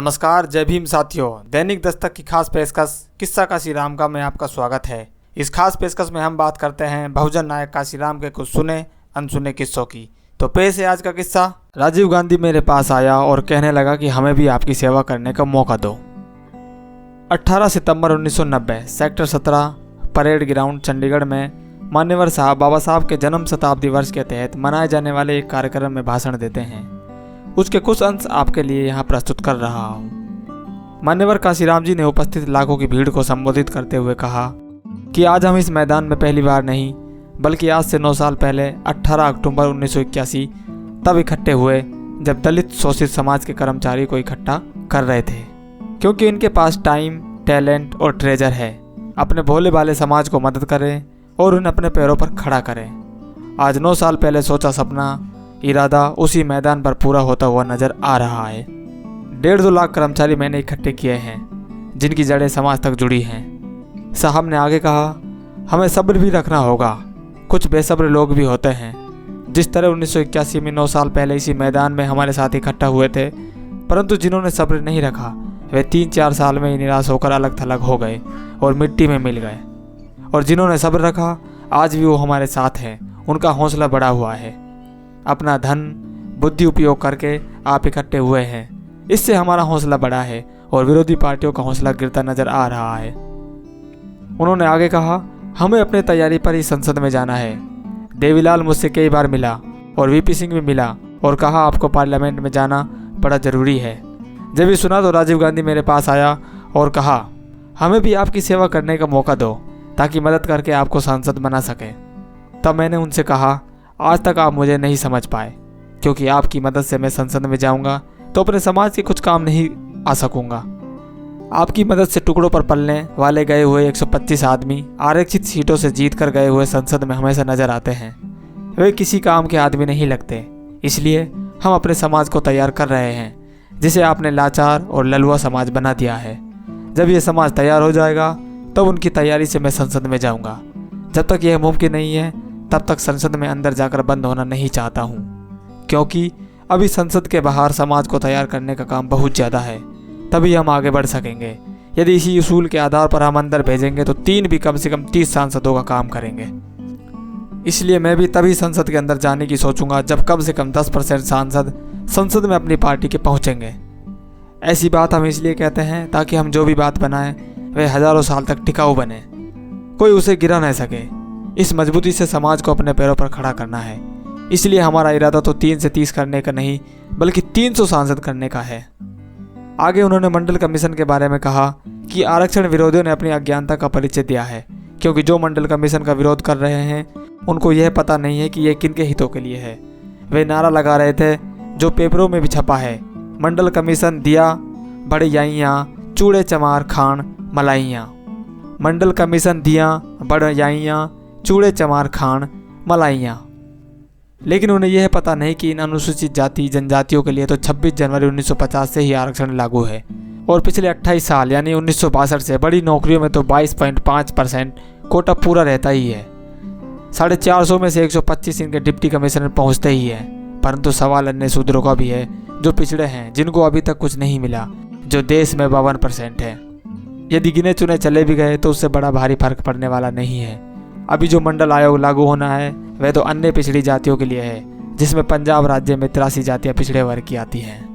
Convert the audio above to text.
नमस्कार, जय भीम साथियों। दैनिक दस्तक की खास पेशकश किस्सा काशीराम का में आपका स्वागत है। इस खास पेशकश में हम बात करते हैं बहुजन नायक काशीराम के कुछ सुने अनसुने किस्सों की। तो पेश है आज का किस्सा। राजीव गांधी मेरे पास आया और कहने लगा कि हमें भी आपकी सेवा करने का मौका दो। 18 सितंबर 1990 सेक्टर 17 परेड ग्राउंड चंडीगढ़ में मान्यवर साहब बाबा साहब के जन्म शताब्दी वर्ष के तहत मनाए जाने वाले एक कार्यक्रम में भाषण देते हैं। उसके कुछ अंश आपके लिए यहाँ प्रस्तुत कर रहा हूँ। मान्यवर काशीराम जी ने उपस्थित लाखों की भीड़ को संबोधित करते हुए कहा कि आज हम इस मैदान में पहली बार नहीं बल्कि आज से 9 साल पहले 18 अक्टूबर 1981 तब इकट्ठे हुए जब दलित शोषित समाज के कर्मचारी को इकट्ठा कर रहे थे, क्योंकि इनके पास टाइम, टैलेंट और ट्रेजर है। अपने भोले भाले समाज को मदद करें और उन्हें अपने पैरों पर खड़ा करें। आज 9 साल पहले सोचा सपना, इरादा उसी मैदान पर पूरा होता हुआ नजर आ रहा है। 1.5-2 लाख कर्मचारी मैंने इकट्ठे किए हैं जिनकी जड़ें समाज तक जुड़ी हैं। साहब ने आगे कहा, हमें सब्र भी रखना होगा। कुछ बेसब्र लोग भी होते हैं। जिस तरह 1981 में 9 साल पहले इसी मैदान में हमारे साथ इकट्ठा हुए थे, परंतु जिन्होंने सब्र नहीं रखा वे 3-4 साल में ही निराश होकर अलग थलग हो गए और मिट्टी में मिल गए। और जिन्होंने सब्र रखा आज भी वो हमारे साथ हैं। उनका हौसला बढ़ा हुआ है। अपना धन बुद्धि उपयोग करके आप इकट्ठे हुए हैं, इससे हमारा हौसला बढ़ा है और विरोधी पार्टियों का हौसला गिरता नजर आ रहा है। उन्होंने आगे कहा, हमें अपने तैयारी पर ही संसद में जाना है। देवीलाल मुझसे कई बार मिला और वीपी सिंह भी मिला और कहा आपको पार्लियामेंट में जाना बड़ा जरूरी है। जब ये सुना तो राजीव गांधी मेरे पास आया और कहा, हमें भी आपकी सेवा करने का मौका दो ताकि मदद करके आपको सांसद बना सके। तब मैंने उनसे कहा, आज तक आप मुझे नहीं समझ पाए, क्योंकि आपकी मदद से मैं संसद में जाऊंगा तो अपने समाज के कुछ काम नहीं आ सकूंगा। आपकी मदद से टुकड़ों पर पलने वाले गए हुए 125 आदमी आरक्षित सीटों से जीत कर गए हुए संसद में हमेशा नजर आते हैं। वे किसी काम के आदमी नहीं लगते, इसलिए हम अपने समाज को तैयार कर रहे हैं, जिसे आपने लाचार और ललुआ समाज बना दिया है। जब ये समाज तैयार हो जाएगा तब उनकी तैयारी से मैं संसद में जाऊंगा। जब तक यह मुमकिन नहीं है तब तक संसद में अंदर जाकर बंद होना नहीं चाहता हूँ, क्योंकि अभी संसद के बाहर समाज को तैयार करने का काम बहुत ज़्यादा है। तभी हम आगे बढ़ सकेंगे। यदि इसी उसूल के आधार पर हम अंदर भेजेंगे तो 3 भी कम से कम 30 सांसदों का काम करेंगे। इसलिए मैं भी तभी संसद के अंदर जाने की सोचूंगा जब कम से कम 10% सांसद संसद में अपनी पार्टी के पहुँचेंगे। ऐसी बात हम इसलिए कहते हैं ताकि हम जो भी बात बनाएं वह हज़ारों साल तक टिकाऊ बने, कोई उसे गिरा न सके। इस मजबूती से समाज को अपने पैरों पर खड़ा करना है। इसलिए हमारा इरादा तो 3 से 30 करने का नहीं बल्कि 300 सांसद करने का है। आगे उन्होंने मंडल कमीशन के बारे में कहा कि आरक्षण विरोधियों ने अपनी अज्ञानता का परिचय दिया है, क्योंकि जो मंडल कमीशन का विरोध कर रहे हैं उनको यह पता नहीं है कि यह किनके हितों के लिए है। वे नारा लगा रहे थे जो पेपरों में भी छपा है, मंडल कमीशन दिया बढ़ियाइयाँ चूड़े चमार खान मलाइयाँ। मंडल कमीशन दिया बढ़ियाइयाँ चूड़े चमार खान मलाइयाँ। लेकिन उन्हें यह पता नहीं कि इन अनुसूचित जाति जनजातियों के लिए तो 26 जनवरी 1950 से ही आरक्षण लागू है और पिछले 28 साल यानी 1962 से बड़ी नौकरियों में तो 22.5% कोटा पूरा रहता ही है। 450 में से 125 इनके डिप्टी कमिश्नर पहुंचते ही हैं। परंतु सवाल अन्य शूद्रों का भी है जो पिछड़े हैं, जिनको अभी तक कुछ नहीं मिला, जो देश में 52% है। यदि गिने चुने चले भी गए तो उससे बड़ा भारी फर्क पड़ने वाला नहीं है। अभी जो मंडल आयोग लागू होना है वह तो अन्य पिछड़ी जातियों के लिए है, जिसमें पंजाब राज्य में 83 जातियां पिछड़े वर्ग की आती हैं।